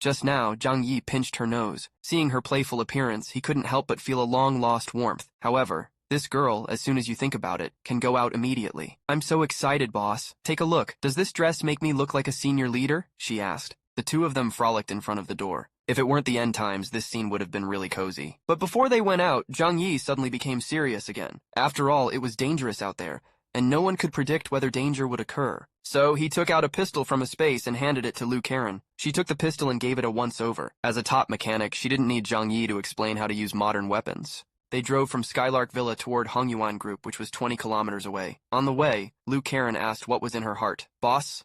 Just now, Zhang Yi pinched her nose. Seeing her playful appearance, he couldn't help but feel a long-lost warmth. However, this girl, as soon as you think about it, can go out immediately. I'm so excited, boss. Take a look. Does this dress make me look like a senior leader? She asked. The two of them frolicked in front of the door. If it weren't the end times, this scene would have been really cozy. But before they went out, Zhang Yi suddenly became serious again. After all, it was dangerous out there, and no one could predict whether danger would occur. So he took out a pistol from a space and handed it to Lu Karen. She took the pistol and gave it a once-over. As a top mechanic, she didn't need Zhang Yi to explain how to use modern weapons. They drove from Skylark Villa toward Hongyuan Group, which was 20 kilometers away. On the way, Lu Karen asked what was in her heart. Boss,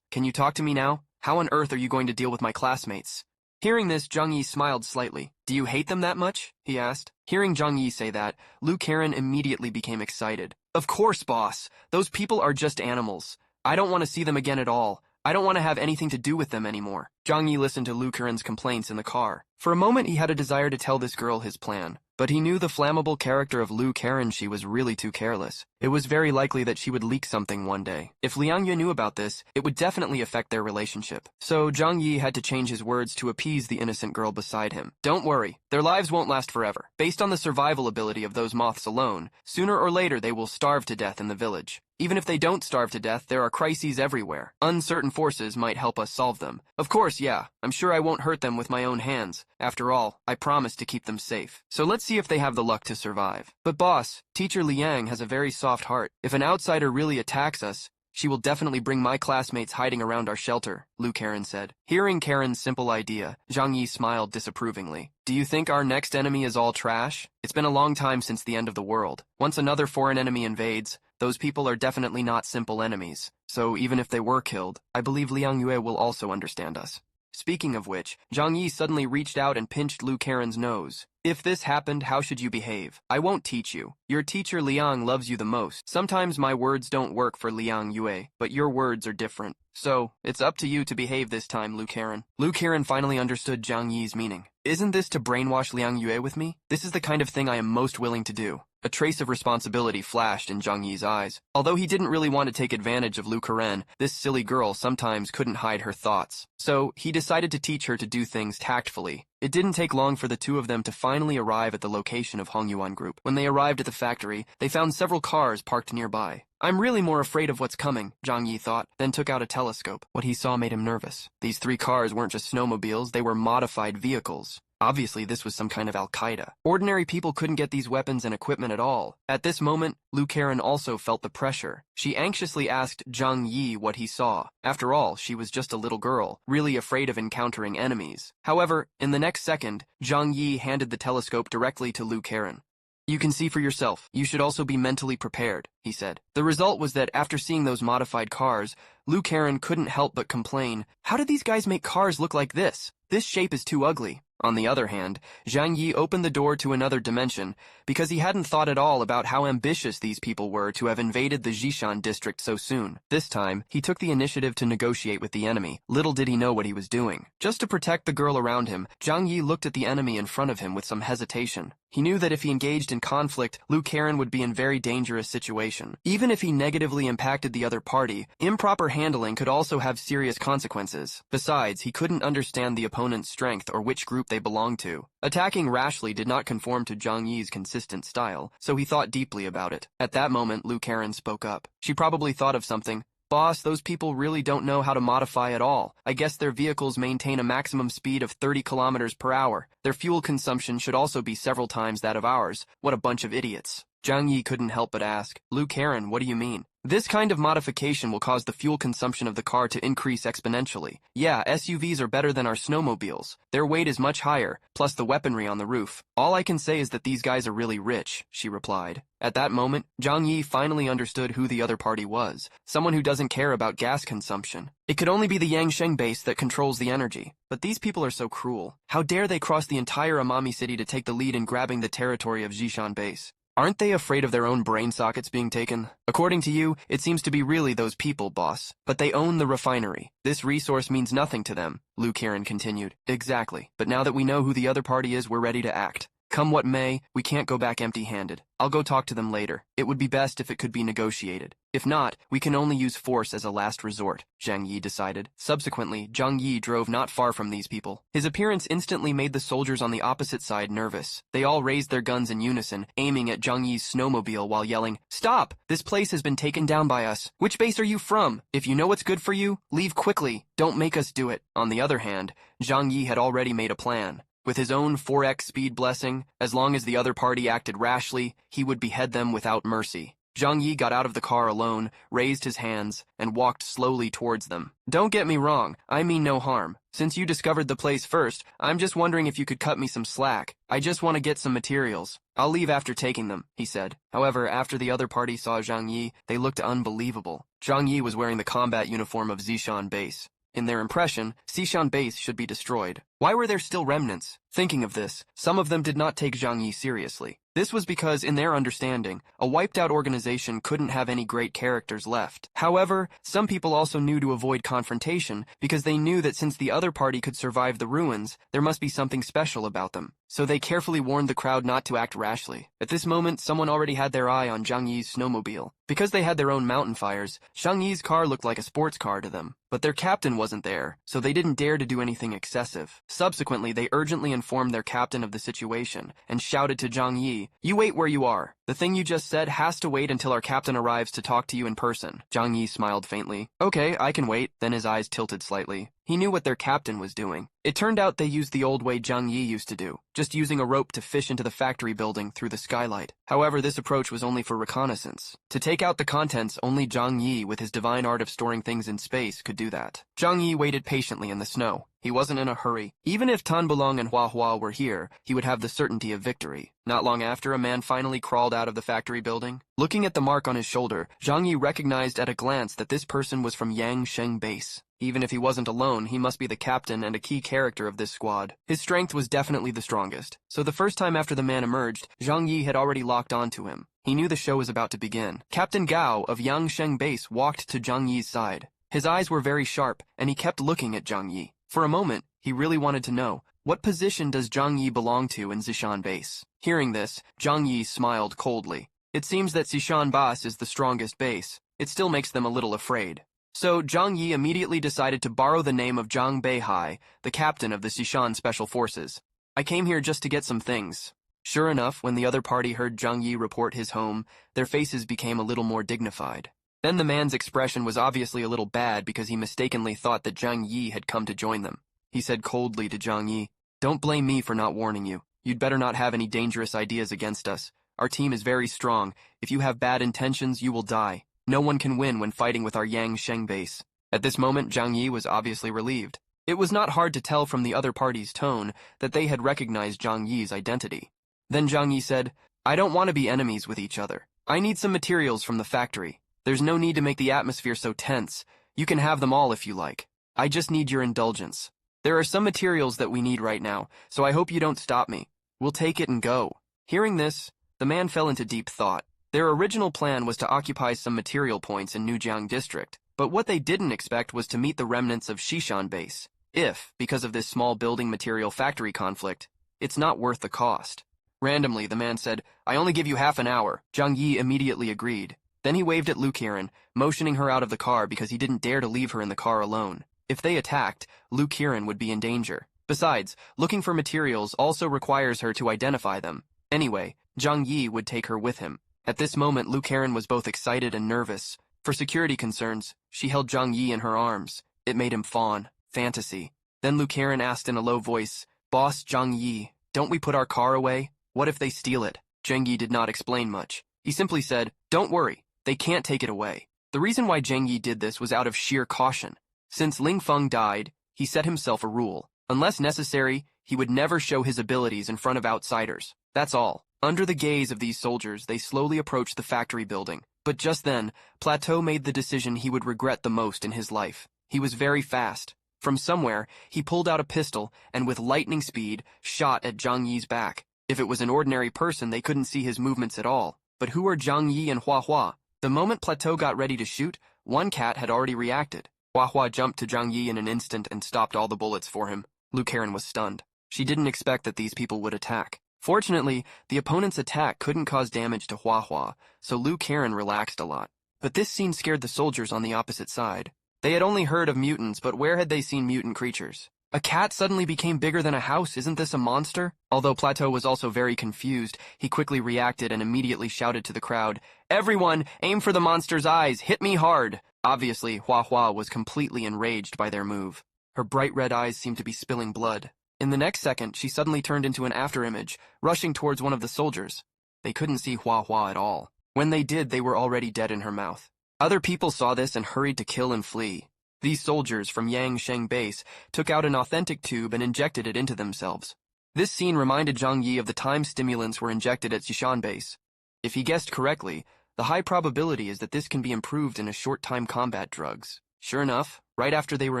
can you talk to me now? How on earth are you going to deal with my classmates? Hearing this, Zhang Yi smiled slightly. Do you hate them that much? He asked. Hearing Zhang Yi say that, Lu Karen immediately became excited. Of course, boss. Those people are just animals. I don't want to see them again at all. I don't want to have anything to do with them anymore. Zhang Yi listened to Lu Karen's complaints in the car. For a moment, he had a desire to tell this girl his plan. But he knew the flammable character of Lu Karen. She was really too careless. It was very likely that she would leak something one day. If Liang Yue knew about this, it would definitely affect their relationship. So Zhang Yi had to change his words to appease the innocent girl beside him. Don't worry, their lives won't last forever. Based on the survival ability of those moths alone, sooner or later they will starve to death in the village. Even if they don't starve to death, there are crises everywhere. Uncertain forces might help us solve them. Of course, yeah, I'm sure I won't hurt them with my own hands. After all, I promised to keep them safe. So let's see if they have the luck to survive. But boss, Teacher Liang has a very soft heart. If an outsider really attacks us, she will definitely bring my classmates hiding around our shelter, Lu Karen said. Hearing Karen's simple idea, Zhang Yi smiled disapprovingly. Do you think our next enemy is all trash? It's been a long time since the end of the world. Once another foreign enemy invades, those people are definitely not simple enemies. So even if they were killed, I believe Liang Yue will also understand us. Speaking of which, Zhang Yi suddenly reached out and pinched Lu Karen's nose. If this happened, how should you behave? I won't teach you. Your teacher Liang loves you the most. Sometimes my words don't work for Liang Yue, but your words are different. So, it's up to you to behave this time, Lu Karen. Lu Karen finally understood Zhang Yi's meaning. Isn't this to brainwash Liang Yue with me? This is the kind of thing I am most willing to do. A trace of responsibility flashed in Zhang Yi's eyes. Although he didn't really want to take advantage of Lu Karen, this silly girl sometimes couldn't hide her thoughts. So, he decided to teach her to do things tactfully. It didn't take long for the two of them to finally arrive at the location of Hongyuan Group. When they arrived at the factory, they found several cars parked nearby. I'm really more afraid of what's coming, Zhang Yi thought, then took out a telescope. What he saw made him nervous. These 3 cars weren't just snowmobiles, they were modified vehicles. Obviously, this was some kind of Al-Qaeda. Ordinary people couldn't get these weapons and equipment at all. At this moment, Lu Karen also felt the pressure. She anxiously asked Zhang Yi what he saw. After all, she was just a little girl, really afraid of encountering enemies. However, in the next second, Zhang Yi handed the telescope directly to Lu Karen. You can see for yourself. You should also be mentally prepared, he said. The result was that after seeing those modified cars, Lu Karen couldn't help but complain, how did these guys make cars look like this? This shape is too ugly. On the other hand, Zhang Yi opened the door to another dimension because he hadn't thought at all about how ambitious these people were to have invaded the Zhishan district so soon. This time, he took the initiative to negotiate with the enemy. Little did he know what he was doing. Just to protect the girl around him, Zhang Yi looked at the enemy in front of him with some hesitation. He knew that if he engaged in conflict, Lu Karen would be in a very dangerous situation. Even if he negatively impacted the other party, improper handling could also have serious consequences. Besides, he couldn't understand the opponent's strength or which group they belonged to. Attacking rashly did not conform to Zhang Yi's consistent style, so he thought deeply about it. At that moment, Lu Karen spoke up. She probably thought of something. Boss, those people really don't know how to modify at all. I guess their vehicles maintain a maximum speed of 30 kilometers per hour. Their fuel consumption should also be several times that of ours. What a bunch of idiots. Zhang Yi couldn't help but ask, Lu Karen, what do you mean? This kind of modification will cause the fuel consumption of the car to increase exponentially. Yeah, SUVs are better than our snowmobiles. Their weight is much higher, plus the weaponry on the roof. All I can say is that these guys are really rich, she replied. At that moment, Zhang Yi finally understood who the other party was, someone who doesn't care about gas consumption. It could only be the Yangsheng base that controls the energy. But these people are so cruel. How dare they cross the entire Amami city to take the lead in grabbing the territory of Zhishan base? Aren't they afraid of their own brain sockets being taken? According to you, it seems to be really those people, boss. But they own the refinery. This resource means nothing to them, Lu Karen continued. Exactly. But now that we know who the other party is, we're ready to act. Come what may, we can't go back empty-handed. I'll go talk to them later. It would be best if it could be negotiated. If not, we can only use force as a last resort, Zhang Yi decided. Subsequently, Zhang Yi drove not far from these people. His appearance instantly made the soldiers on the opposite side nervous. They all raised their guns in unison, aiming at Zhang Yi's snowmobile while yelling, "Stop! This place has been taken down by us. Which base are you from? If you know what's good for you, leave quickly. Don't make us do it." On the other hand, Zhang Yi had already made a plan. With his own 4x speed blessing, as long as the other party acted rashly, he would behead them without mercy. Zhang Yi got out of the car alone, raised his hands, and walked slowly towards them. "Don't get me wrong, I mean no harm. Since you discovered the place first, I'm just wondering if you could cut me some slack. I just want to get some materials. I'll leave after taking them," he said. However, after the other party saw Zhang Yi, they looked unbelievable. Zhang Yi was wearing the combat uniform of Zishan base. In their impression, Zishan base should be destroyed. Why were there still remnants? Thinking of this, some of them did not take Zhang Yi seriously. This was because, in their understanding, a wiped-out organization couldn't have any great characters left. However, some people also knew to avoid confrontation because they knew that since the other party could survive the ruins, there must be something special about them. So they carefully warned the crowd not to act rashly. At this moment, someone already had their eye on Zhang Yi's snowmobile. Because they had their own mountain fires, Zhang Yi's car looked like a sports car to them. But their captain wasn't there, so they didn't dare to do anything excessive. Subsequently, they urgently informed their captain of the situation and shouted to Zhang Yi, "You wait where you are. The thing you just said has to wait until our captain arrives to talk to you in person." Zhang Yi smiled faintly. "Okay, I can wait." Then his eyes tilted slightly. He knew what their captain was doing. It turned out they used the old way Zhang Yi used to do, just using a rope to fish into the factory building through the skylight. However, this approach was only for reconnaissance. To take out the contents, only Zhang Yi, with his divine art of storing things in space, could do that. Zhang Yi waited patiently in the snow. He wasn't in a hurry. Even if Tan Bulong and Hua Hua were here, he would have the certainty of victory. Not long after, a man finally crawled out of the factory building. Looking at the mark on his shoulder, Zhang Yi recognized at a glance that this person was from Yang Sheng base. Even if he wasn't alone, he must be the captain and a key character of this squad. His strength was definitely the strongest. So the first time after the man emerged, Zhang Yi had already locked onto him. He knew the show was about to begin. Captain Gao of Yang Sheng base walked to Zhang Yi's side. His eyes were very sharp, and he kept looking at Zhang Yi. For a moment, he really wanted to know, what position does Zhang Yi belong to in Zishan base? Hearing this, Zhang Yi smiled coldly. It seems that Zishan base is the strongest base. It still makes them a little afraid. So Zhang Yi immediately decided to borrow the name of Zhang Beihai, the captain of the Zishan Special Forces. "I came here just to get some things." Sure enough, when the other party heard Zhang Yi report his home, their faces became a little more dignified. Then the man's expression was obviously a little bad because he mistakenly thought that Zhang Yi had come to join them. He said coldly to Zhang Yi, "Don't blame me for not warning you. You'd better not have any dangerous ideas against us. Our team is very strong. If you have bad intentions, you will die. No one can win when fighting with our Yang Sheng base." At this moment, Zhang Yi was obviously relieved. It was not hard to tell from the other party's tone that they had recognized Zhang Yi's identity. Then Zhang Yi said, "I don't want to be enemies with each other. I need some materials from the factory. There's no need to make the atmosphere so tense. You can have them all if you like. I just need your indulgence. There are some materials that we need right now, so I hope you don't stop me. We'll take it and go." Hearing this, the man fell into deep thought. Their original plan was to occupy some material points in Nujiang district, but what they didn't expect was to meet the remnants of Shishan base. If, because of this small building material factory conflict, it's not worth the cost. Randomly, the man said, "I only give you half an hour." Zhang Yi immediately agreed. Then he waved at Lu Qiren, motioning her out of the car because he didn't dare to leave her in the car alone. If they attacked, Lu Qiren would be in danger. Besides, looking for materials also requires her to identify them. Anyway, Zhang Yi would take her with him. At this moment, Lu Qiren was both excited and nervous. For security concerns, she held Zhang Yi in her arms. It made him fawn. Fantasy. Then Lu Qiren asked in a low voice, "Boss Zhang Yi, don't we put our car away? What if they steal it?" Zhang Yi did not explain much. He simply said, "Don't worry. They can't take it away." The reason why Zhang Yi did this was out of sheer caution. Since Ling Feng died, he set himself a rule. Unless necessary, he would never show his abilities in front of outsiders. That's all. Under the gaze of these soldiers, they slowly approached the factory building. But just then, Plateau made the decision he would regret the most in his life. He was very fast. From somewhere, he pulled out a pistol and with lightning speed, shot at Zhang Yi's back. If it was an ordinary person, they couldn't see his movements at all. But who were Zhang Yi and Hua Hua? The moment Plateau got ready to shoot, one cat had already reacted. Hua Hua jumped to Zhang Yi in an instant and stopped all the bullets for him. Lu Qiren was stunned. She didn't expect that these people would attack. Fortunately, the opponent's attack couldn't cause damage to Hua, so Lu Karen relaxed a lot. But this scene scared the soldiers on the opposite side. They had only heard of mutants, but where had they seen mutant creatures? A cat suddenly became bigger than a house, isn't this a monster? Although Plateau was also very confused, he quickly reacted and immediately shouted to the crowd, "Everyone, aim for the monster's eyes, hit me hard!" Obviously, Hua was completely enraged by their move. Her bright red eyes seemed to be spilling blood. In the next second, she suddenly turned into an afterimage, rushing towards one of the soldiers. They couldn't see Hua at all. When they did, they were already dead in her mouth. Other people saw this and hurried to kill and flee. These soldiers from Yangsheng base took out an authentic tube and injected it into themselves. This scene reminded Zhang Yi of the time stimulants were injected at Xishan base. If he guessed correctly, the high probability is that this can be improved in a short-time combat drugs. Sure enough, right after they were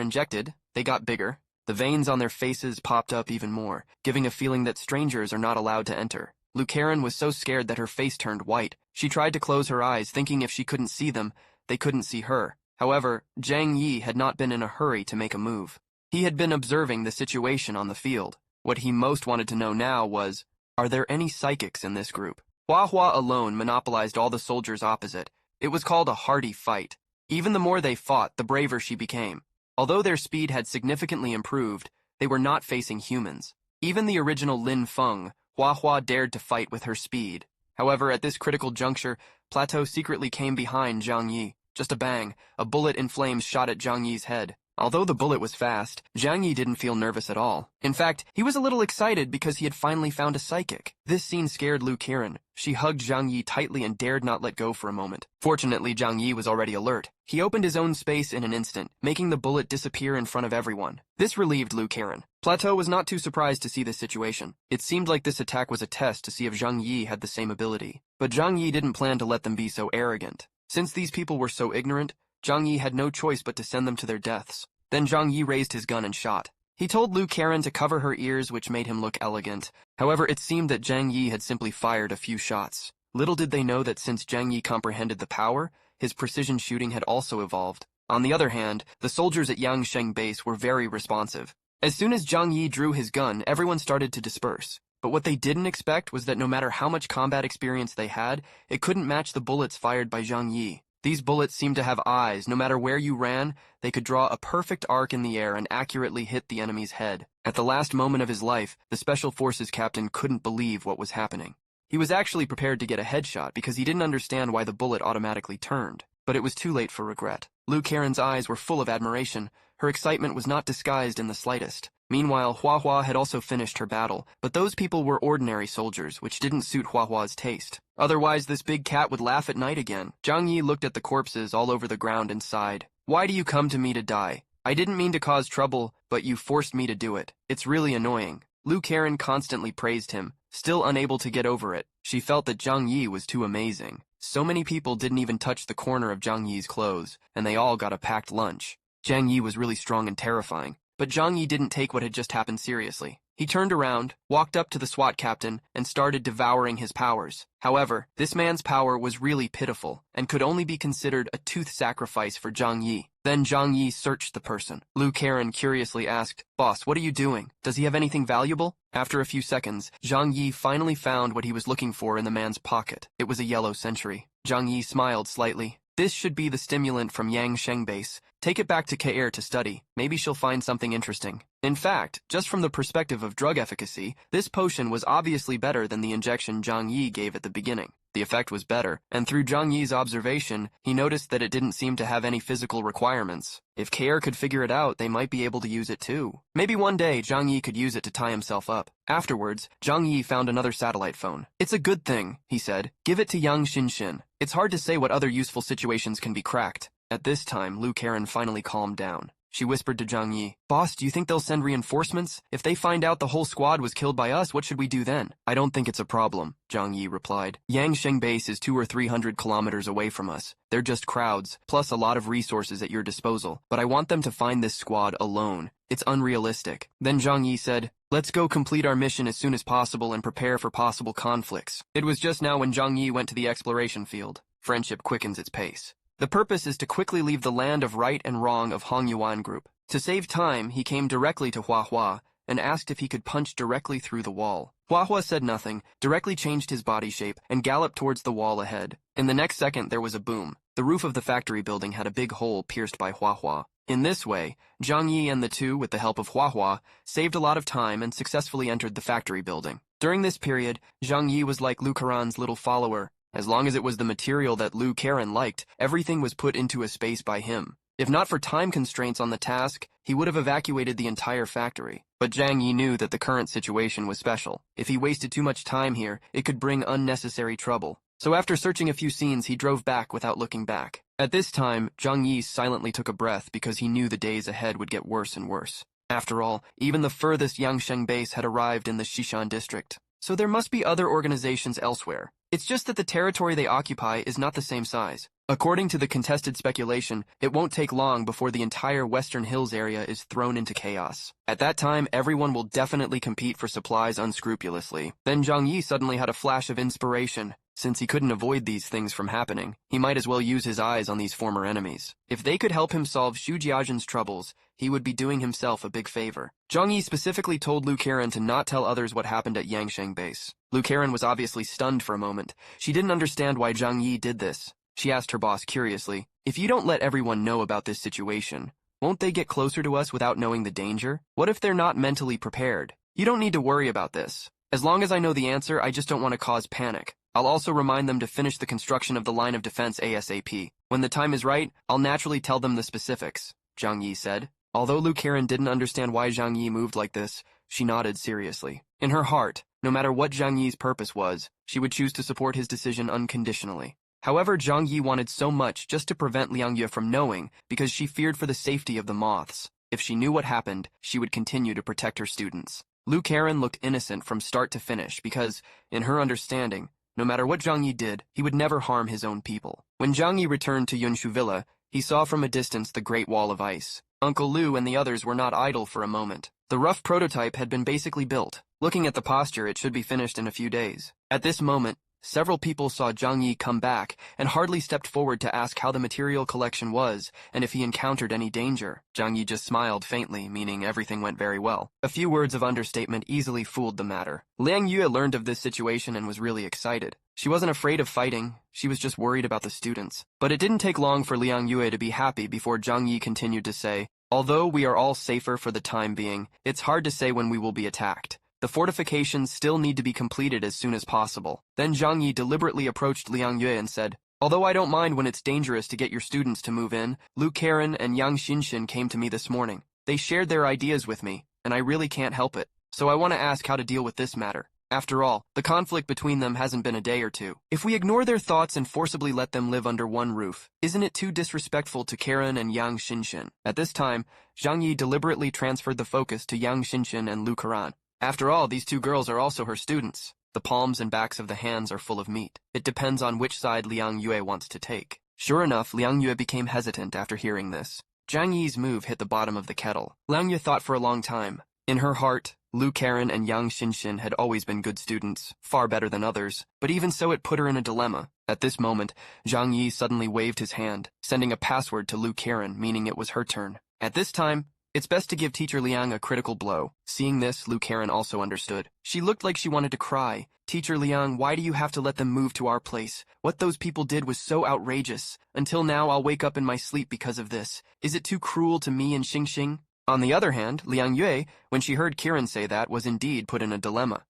injected, they got bigger. The veins on their faces popped up even more, giving a feeling that strangers are not allowed to enter. Lu Karen was so scared that her face turned white. She tried to close her eyes, thinking if she couldn't see them, they couldn't see her. However, Zhang Yi had not been in a hurry to make a move. He had been observing the situation on the field. What he most wanted to know now was, are there any psychics in this group? Hua alone monopolized all the soldiers opposite. It was called a hardy fight. Even the more they fought, the braver she became. Although their speed had significantly improved, they were not facing humans. Even the original Lin Feng, Hua dared to fight with her speed. However, at this critical juncture, Plateau secretly came behind Zhang Yi. Just a bang, a bullet in flames shot at Zhang Yi's head. Although the bullet was fast, Zhang Yi didn't feel nervous at all. In fact, he was a little excited because he had finally found a psychic. This scene scared Lu Karen. She hugged Zhang Yi tightly and dared not let go for a moment. Fortunately, Zhang Yi was already alert. He opened his own space in an instant, making the bullet disappear in front of everyone. This relieved Lu Karen. Plateau was not too surprised to see this situation. It seemed like this attack was a test to see if Zhang Yi had the same ability. But Zhang Yi didn't plan to let them be so arrogant. Since these people were so ignorant, Zhang Yi had no choice but to send them to their deaths. Then Zhang Yi raised his gun and shot. He told Lu Karen to cover her ears, which made him look elegant. However, it seemed that Zhang Yi had simply fired a few shots. Little did they know that since Zhang Yi comprehended the power, his precision shooting had also evolved. On the other hand, the soldiers at Yangsheng base were very responsive. As soon as Zhang Yi drew his gun, everyone started to disperse. But what they didn't expect was that no matter how much combat experience they had, it couldn't match the bullets fired by Zhang Yi. These bullets seemed to have eyes. No matter where you ran, they could draw a perfect arc in the air and accurately hit the enemy's head. At the last moment of his life, the Special Forces captain couldn't believe what was happening. He was actually prepared to get a headshot because he didn't understand why the bullet automatically turned. But it was too late for regret. Lu Karen's eyes were full of admiration. Her excitement was not disguised in the slightest. Meanwhile, Hua had also finished her battle, but those people were ordinary soldiers, which didn't suit Hua's taste. Otherwise, this big cat would laugh at night again. Zhang Yi looked at the corpses all over the ground and sighed. "Why do you come to me to die? I didn't mean to cause trouble, but you forced me to do it. It's really annoying." Lu Karen constantly praised him, still unable to get over it. She felt that Zhang Yi was too amazing. So many people didn't even touch the corner of Zhang Yi's clothes, and they all got a packed lunch. Zhang Yi was really strong and terrifying. But Zhang Yi didn't take what had just happened seriously. He turned around, walked up to the SWAT captain, and started devouring his powers. However, this man's power was really pitiful, and could only be considered a tooth sacrifice for Zhang Yi. Then Zhang Yi searched the person. Lu Karen curiously asked, "Boss, what are you doing? Does he have anything valuable?" After a few seconds, Zhang Yi finally found what he was looking for in the man's pocket. It was a yellow century. Zhang Yi smiled slightly. "This should be the stimulant from Yangsheng base. Take it back to Kair to study. Maybe she'll find something interesting." In fact, just from the perspective of drug efficacy, this potion was obviously better than the injection Zhang Yi gave at the beginning. The effect was better, and through Zhang Yi's observation, he noticed that it didn't seem to have any physical requirements. If Kair could figure it out, they might be able to use it too. Maybe one day Zhang Yi could use it to tie himself up. Afterwards, Zhang Yi found another satellite phone. "It's a good thing," he said. "Give it to Yang Xinshin. It's hard to say what other useful situations can be cracked." At this time, Lu Karen finally calmed down. She whispered to Zhang Yi, "Boss, do you think they'll send reinforcements? If they find out the whole squad was killed by us, what should we do then?" "I don't think it's a problem," Zhang Yi replied. "Yangsheng base is 200 or 300 kilometers away from us. They're just crowds, plus a lot of resources at your disposal. But I want them to find this squad alone. It's unrealistic." Then Zhang Yi said, "Let's go complete our mission as soon as possible and prepare for possible conflicts." It was just now when Zhang Yi went to the exploration field. Friendship quickens its pace. The purpose is to quickly leave the land of right and wrong of Hong Yuan group. To save time, he came directly to Hua, and asked if he could punch directly through the wall. Huahua said nothing, directly changed his body shape, and galloped towards the wall ahead. In the next second, there was a boom. The roof of the factory building had a big hole pierced by Huahua. In this way, Zhang Yi and the two, with the help of Huahua, saved a lot of time and successfully entered the factory building. During this period, Zhang Yi was like Lu Karan's little follower. As long as it was the material that Lu Karan liked, everything was put into a space by him. If not for time constraints on the task, he would have evacuated the entire factory. But Zhang Yi knew that the current situation was special. If he wasted too much time here, it could bring unnecessary trouble. So after searching a few scenes, he drove back without looking back. At this time, Zhang Yi silently took a breath because he knew the days ahead would get worse and worse. After all, even the furthest Yangsheng base had arrived in the Xishan district. So there must be other organizations elsewhere. It's just that the territory they occupy is not the same size. According to the contested speculation, it won't take long before the entire Western Hills area is thrown into chaos. At that time, everyone will definitely compete for supplies unscrupulously. Then Zhang Yi suddenly had a flash of inspiration. Since he couldn't avoid these things from happening, he might as well use his eyes on these former enemies. If they could help him solve Xu Jiajin's troubles, he would be doing himself a big favor. Zhang Yi specifically told Lu Karan to not tell others what happened at Yangsheng base. Lu Karan was obviously stunned for a moment. She didn't understand why Zhang Yi did this. She asked her boss curiously, "If you don't let everyone know about this situation, won't they get closer to us without knowing the danger? What if they're not mentally prepared? You don't need to worry about this. As long as I know the answer, I just don't want to cause panic. I'll also remind them to finish the construction of the line of defense ASAP. When the time is right, I'll naturally tell them the specifics," Zhang Yi said. Although Lu Karan didn't understand why Zhang Yi moved like this, she nodded seriously. In her heart, no matter what Zhang Yi's purpose was, she would choose to support his decision unconditionally. However, Zhang Yi wanted so much just to prevent Liang Yue from knowing because she feared for the safety of the moths. If she knew what happened, she would continue to protect her students. Lu Karan looked innocent from start to finish because, in her understanding, no matter what Zhang Yi did, he would never harm his own people. When Zhang Yi returned to Yunshu Villa, he saw from a distance the Great Wall of Ice. Uncle Lu and the others were not idle for a moment. The rough prototype had been basically built. Looking at the posture, it should be finished in a few days. At this moment, several people saw Zhang Yi come back and hardly stepped forward to ask how the material collection was and if he encountered any danger. Zhang Yi just smiled faintly, meaning everything went very well. A few words of understatement easily fooled the matter. Liang Yue learned of this situation and was really excited. She wasn't afraid of fighting, she was just worried about the students. But it didn't take long for Liang Yue to be happy before Zhang Yi continued to say, "Although we are all safer for the time being, it's hard to say when we will be attacked. The fortifications still need to be completed as soon as possible." Then Zhang Yi deliberately approached Liang Yue and said, "Although I don't mind when it's dangerous to get your students to move in, Lu Karan and Yang Xinxin came to me this morning. They shared their ideas with me, and I really can't help it. So I want to ask how to deal with this matter. After all, the conflict between them hasn't been a day or two. If we ignore their thoughts and forcibly let them live under one roof, isn't it too disrespectful to Karan and Yang Xinxin?" At this time, Zhang Yi deliberately transferred the focus to Yang Xinxin and Lu Karan. After all, these two girls are also her students. The palms and backs of the hands are full of meat. It depends on which side Liang Yue wants to take. Sure enough, Liang Yue became hesitant after hearing this. Zhang Yi's move hit the bottom of the kettle. Liang Yue thought for a long time. In her heart, Lu Karan and Yang Xinxin had always been good students, far better than others, but even so it put her in a dilemma. At this moment, Zhang Yi suddenly waved his hand, sending a password to Lu Karan, meaning it was her turn. At this time, it's best to give Teacher Liang a critical blow. Seeing this, Lu Karan also understood. She looked like she wanted to cry. "Teacher Liang, why do you have to let them move to our place? What those people did was so outrageous. Until now, I'll wake up in my sleep because of this. Is it too cruel to me and Xingxing?" On the other hand, Liang Yue, when she heard Kiran say that, was indeed put in a dilemma.